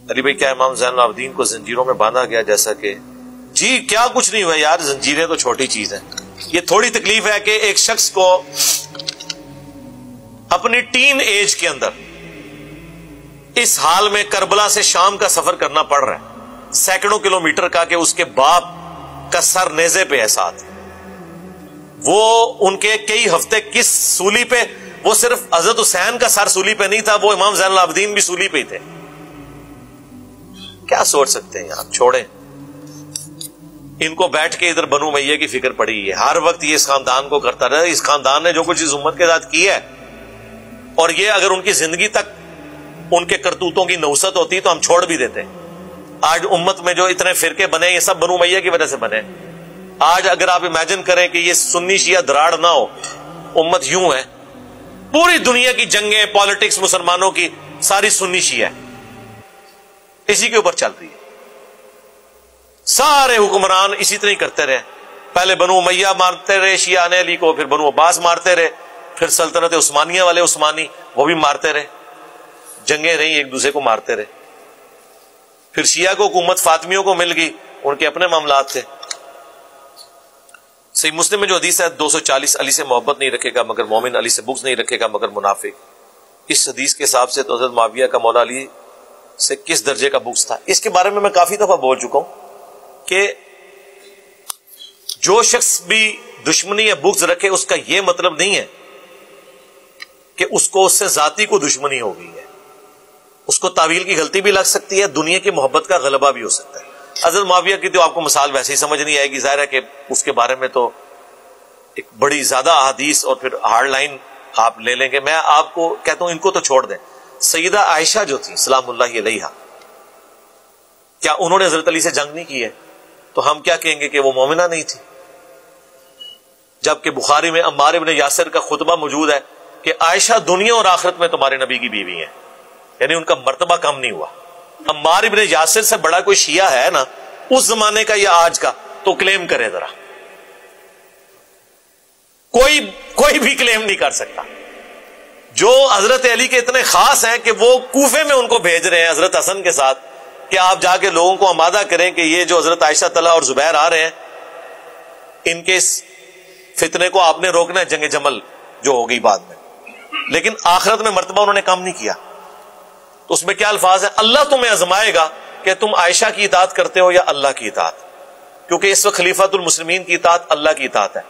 علی بھائی کیا امام زین العابدین کو زنجیروں میں باندھا گیا جیسا کہ؟ جی کیا کچھ نہیں ہوا یار، زنجیریں تو چھوٹی چیز ہیں. یہ تھوڑی تکلیف ہے کہ ایک شخص کو اپنی ٹین ایج کے اندر اس حال میں کربلا سے شام کا سفر کرنا پڑ رہا ہے، سینکڑوں کلومیٹر کا، کہ اس کے باپ کا سر نیزے پہ ہے ساتھ. وہ ان کے کئی ہفتے کس سولی پہ، وہ صرف حضرت حسین کا سر سولی پہ نہیں تھا، وہ امام زین العابدین بھی سولی پہ ہی تھے. کیا سوچ سکتے ہیں آپ؟ چھوڑیں ان کو. بیٹھ کے ادھر بنو امیہ کی فکر پڑی ہے، ہر وقت یہ اس خاندان کو کرتا رہا. اس خاندان نے جو کچھ اس امت کے ساتھ کیا ہے، اور یہ اگر ان کی زندگی تک ان کے کرتوتوں کی نوست ہوتی تو ہم چھوڑ بھی دیتے. آج امت میں جو اتنے فرقے بنے، یہ سب بنو امیہ کی وجہ سے بنے. آج اگر آپ امیجن کریں کہ یہ سنی شیعہ دراڑ نہ ہو، امت یوں ہے. پوری دنیا کی جنگیں، پالیٹکس مسلمانوں کی ساری سنی شیعہ ہے، اسی کے اوپر چل رہی ہے. سارے حکمران اسی طرح کرتے رہے. پہلے بنو امیہ مارتے رہے شیعہ نے علی کو، پھر بنو عباس مارتے رہے، پھر سلطنت عثمانیہ والے عثمانی وہ بھی مارتے رہے. جنگیں رہی، ایک دوسرے کو مارتے رہے. پھر شیعہ کو حکومت فاطمیوں کو مل گئی، ان کے اپنے معاملات تھے. صحیح مسلم میں جو حدیث ہے 240، علی سے محبت نہیں رکھے گا مگر مومن، علی سے بغض نہیں رکھے گا مگر منافق. اس حدیث کے حساب سے تو حضرت معاویہ کا مولا علی سے کس درجے کا بغض تھا؟ اس کے بارے میں کافی دفعہ بول چکا ہوں کہ جو شخص بھی دشمنی یا بغض رکھے اس کا یہ مطلب نہیں ہے کہ اس کو اس سے ذاتی کو دشمنی ہو گئی ہے. اس کو تعویل کی غلطی بھی لگ سکتی ہے، دنیا کی محبت کا غلبہ بھی ہو سکتا ہے. حضرت معاویہ کی تو آپ کو مثال ویسے ہی سمجھ نہیں آئے گی، ظاہر ہے کہ اس کے بارے میں تو ایک بڑی زیادہ احادیث اور پھر ہارڈ لائن آپ لے لیں گے. میں آپ کو کہتا ہوں ان کو تو چھوڑ دیں. سیدہ عائشہ جو تھی سلام اللہ علیہا، کیا انہوں نے حضرت علی سے جنگ نہیں کی ہے؟ تو ہم کیا کہیں گے کہ وہ مومنہ نہیں تھی؟ جبکہ بخاری میں عمار ابن یاسر کا خطبہ موجود ہے کہ عائشہ دنیا اور آخرت میں تمہارے نبی کی بیوی ہیں، یعنی ان کا مرتبہ کم نہیں ہوا. عمار ابن یاسر سے بڑا کوئی شیعہ ہے نا اس زمانے کا یا آج کا تو کلیم کرے ذرا. کوئی بھی کلیم نہیں کر سکتا. جو حضرت علی کے اتنے خاص ہیں کہ وہ کوفے میں ان کو بھیج رہے ہیں حضرت حسن کے ساتھ کہ آپ جا کے لوگوں کو آمادہ کریں کہ یہ جو حضرت عائشہ طلحہ اور زبیر آ رہے ہیں، ان کے اس فتنے کو آپ نے روکنا ہے، جنگ جمل جو ہو گئی بعد میں. لیکن آخرت میں مرتبہ انہوں نے کم نہیں کیا. تو اس میں کیا الفاظ ہیں؟ اللہ تمہیں آزمائے گا کہ تم عائشہ کی اطاعت کرتے ہو یا اللہ کی اطاعت، کیونکہ اس وقت خلیفۃ المسلمین کی اطاعت اللہ کی اطاعت ہے.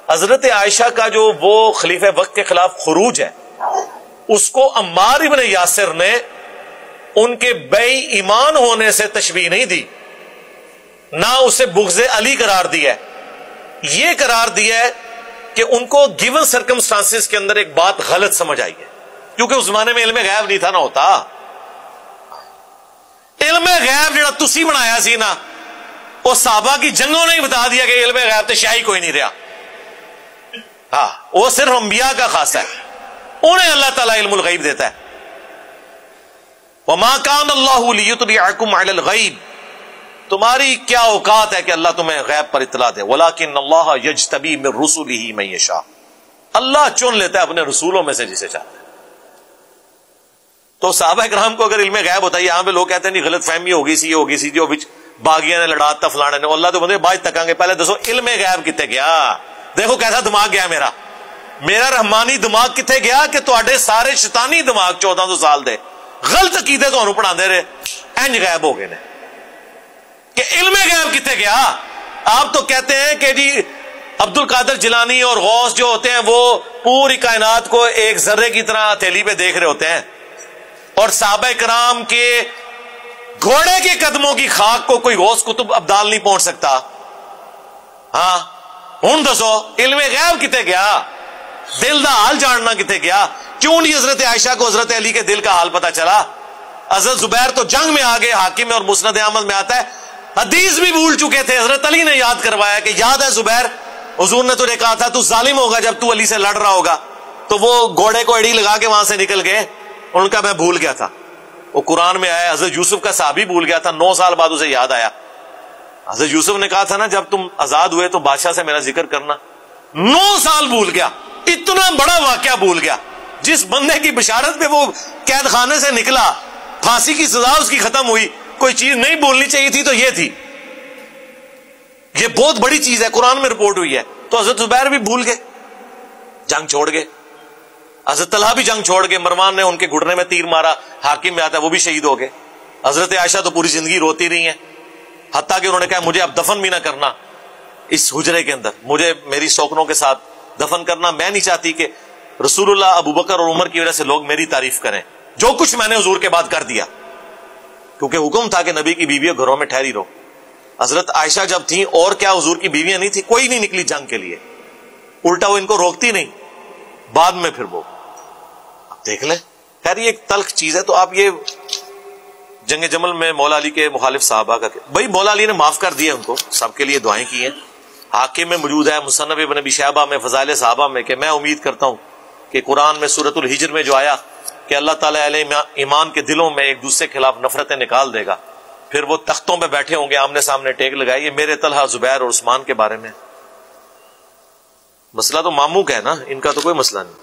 حضرت عائشہ کا جو وہ خلیفہ وقت کے خلاف خروج ہے، اس کو عمار ابن یاسر نے ان کے بے ایمان ہونے سے تشبیہ نہیں دی، نہ اسے بغض علی قرار دیا ہے. یہ قرار دیا ہے کہ ان کو گیون سرکمسٹانسز کے اندر ایک بات غلط سمجھ آئی ہے، کیونکہ اس زمانے میں علم غیب نہیں تھا نہ ہوتا. علم غیب جڑا تسی بنایا سی نا، وہ صحابہ کی جنگوں نے ہی بتا دیا کہ علم غیب تو شاہی کوئی نہیں رہا. ہاں وہ صرف انبیاء کا خاصہ ہے، انہیں اللہ تعالیٰ علم الغیب دیتا ہے. وَمَا كَانَ اللَّهُ لِيُطْلِعَكُمْ عَلَى الْغَيْبِ، تمہاری کیا اوقات ہے کہ اللہ تمہیں غیب پر اطلاع دے. وَلَكِنَّ اللَّهَ يَجْتَبِي مِن رُّسُلِهِ مَن يَشَاءُ، اللہ چن لیتا ہے اپنے رسولوں میں سے جسے چاہتا ہے. تو صحابہ کرام کو اگر علم غیب ہوتا ہے، یہاں پہ لوگ کہتے ہیں نہیں غلط فہمی ہوگی سی جو باغیاں نے لڑاتا فلانے نے، اللہ تو بندے باج تکاں گے. پہلے دسو علم غیب کتے گیا؟ دیکھو کیسا دماغ گیا میرا رحمانی دماغ کتے گیا کہ تواڈے سارے شیطانی دماغ 1400 سال دے غلط عقیدے تانوں پڑھا دے رہے انج غائب ہو گئے نے کہ علم غیب کتے گیا. آپ تو کہتے ہیں کہ جی عبد القادر جیلانی اور غوث جو ہوتے ہیں وہ پوری کائنات کو ایک ذرے کی طرح ہتھیلی پہ دیکھ رہے ہوتے ہیں، اور صحابہ کرام کے گھوڑے کے قدموں کی خاک کو کوئی غوث کتب ابدال نہیں پہنچ سکتا. ہاں ہوں دسو علم غیب کتے گیا؟ دل دا حال جاننا کتے گیا؟ کیوں نہیں حضرت عائشہ کو حضرت علی کے دل کا حال پتا چلا؟ حضرت زبیر تو جنگ میں آگے، حاکم میں اور مسند احمد میں آتا ہے حدیث بھی بھول چکے تھے، حضرت علی نے یاد کروایا کہ یاد ہے زبیر، حضور نے تجھے کہا تھا تو ظالم ہوگا جب تو علی سے لڑ رہا ہوگا. تو وہ گھوڑے کو ایڑی لگا کے وہاں سے نکل گئے. ان کا میں بھول گیا تھا، وہ قرآن میں آیا. حضرت یوسف کا صحابی بھول گیا تھا، 9 سال بعد اسے یاد آیا. حضرت یوسف نے کہا تھا نا جب تم آزاد ہوئے تو بادشاہ سے میرا ذکر کرنا. 9 سال بھول گیا، اتنا بڑا واقعہ بھول گیا. جس بندے کی بشارت پہ وہ قید خانے سے نکلا پھانسی کی سزا اس کی ختم ہوئی، کوئی چیز نہیں بولنی چاہیے تھی تو یہ تھی، یہ بہت بڑی چیز ہے، قرآن میں رپورٹ ہوئی ہے۔ تو حضرت زبیر بھی بھول گئے، جنگ چھوڑ گئے، حضرت طلحہ بھی جنگ چھوڑ گئے، مروان نے ان کے گھٹنے میں تیر مارا، حاکم میں آتا ہے وہ بھی شہید ہو گئے، حضرت عائشہ تو پوری زندگی روتی رہی ہیں، حتیٰ کہ انہوں نے کہا مجھے اب دفن بھی نہ کرنا اس حجرے کے اندر، مجھے میری سوکنوں کے ساتھ دفن کرنا، میں نہیں چاہتی کہ رسول اللہ، ابو بکر اور عمر کی وجہ سے لوگ میری تعریف کریں، جو کچھ میں نے حضور کے بعد کر دیا، کیونکہ حکم تھا کہ نبی کی بیویاں گھروں میں ٹھہری رہو۔ حضرت عائشہ جب تھیں اور کیا حضور کی بیویاں نہیں تھی، کوئی نہیں نکلی جنگ کے لیے، الٹا وہ ان کو روکتی نہیں، بعد میں پھر وہ اب دیکھ لیں۔ خیر یہ ایک تلخ چیز ہے۔ تو آپ یہ جنگ جمل میں مولا علی کے مخالف صحابہ کا بھائی مولا علی نے معاف کر دیا ان کو، سب کے لیے دعائیں کی ہیں، حاکم میں موجود ہے، مصنف ابن ابی شیبہ میں، فضائل صحابہ میں، کہ میں امید کرتا ہوں کہ قرآن میں سورۃ الحجر میں جو آیا کہ اللہ تعالیٰ علیہ ایمان کے دلوں میں ایک دوسرے کے خلاف نفرتیں نکال دے گا، پھر وہ تختوں پہ بیٹھے ہوں گے آمنے سامنے ٹیک لگائے، یہ میرے طلحہ، زبیر اور عثمان کے بارے میں۔ مسئلہ تو ماموں کا ہے نا، ان کا تو کوئی مسئلہ نہیں۔